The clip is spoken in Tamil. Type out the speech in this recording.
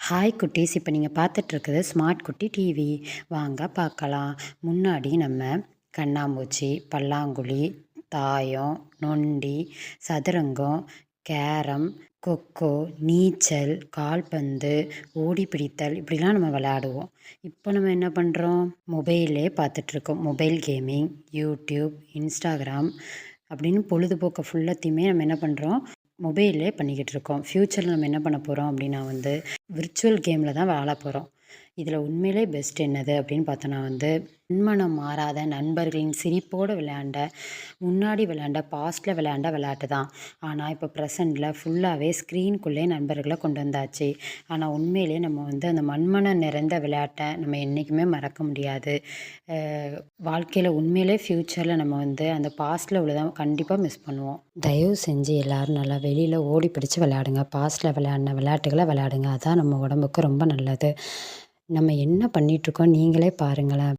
ஹாய் குட்டீஸ், இப்போ நீங்கள் பார்த்துட்ருக்குது ஸ்மார்ட் குட்டி டிவி. வாங்க பார்க்கலாம். முன்னாடி நம்ம கண்ணாமூச்சி, பல்லாங்குழி, தாயம், நொண்டி, சதுரங்கம், கேரம், கொக்கோ, நீச்சல், கால்பந்து, ஓடி பிடித்தல் இப்படிலாம் நம்ம விளையாடுவோம். இப்போ நம்ம என்ன பண்ணுறோம்? மொபைல்லே பார்த்துட்ருக்கோம். மொபைல் கேமிங், யூடியூப், இன்ஸ்டாகிராம் அப்படின்னு பொழுதுபோக்கை ஃபுல்லத்தையுமே நம்ம என்ன பண்ணுறோம்? மொபைல்லே பண்ணிக்கிட்டு இருக்கோம். ஃப்யூச்சரில் நம்ம என்ன பண்ண போகிறோம் அப்படின்னா விர்ச்சுவல் கேமில் தான் விளாட போகிறோம். இதில் உண்மையிலே பெஸ்ட் என்னது அப்படின்னு பார்த்தோன்னா மண்மனம் மாறாத நண்பர்களின் சிரிப்போடு முன்னாடி விளையாண்ட பாஸ்ட்டில் விளையாண்ட விளையாட்டு தான். ஆனால் இப்போ ப்ரெசண்டில் ஃபுல்லாகவே ஸ்க்ரீனுக்குள்ளே நண்பர்களை கொண்டு வந்தாச்சு. ஆனால் உண்மையிலே நம்ம அந்த மண்மனம் நிறைந்த விளையாட்டை நம்ம என்றைக்குமே மறக்க முடியாது. வாழ்க்கையில் உண்மையிலே ஃப்யூச்சரில் நம்ம அந்த பாஸ்ட்டில் உள்ளதை கண்டிப்பாக மிஸ் பண்ணுவோம். தயவு செஞ்சு எல்லோரும் நல்லா வெளியில் ஓடி பிடிச்சி விளையாடுங்க. பாஸ்ட்டில் விளையாடின விளையாட்டுகளை விளையாடுங்க. அதான் நம்ம உடம்புக்கு ரொம்ப நல்லது. நம்ம என்ன பண்ணிகிட்ருக்கோம் நீங்களே பாருங்களேன்.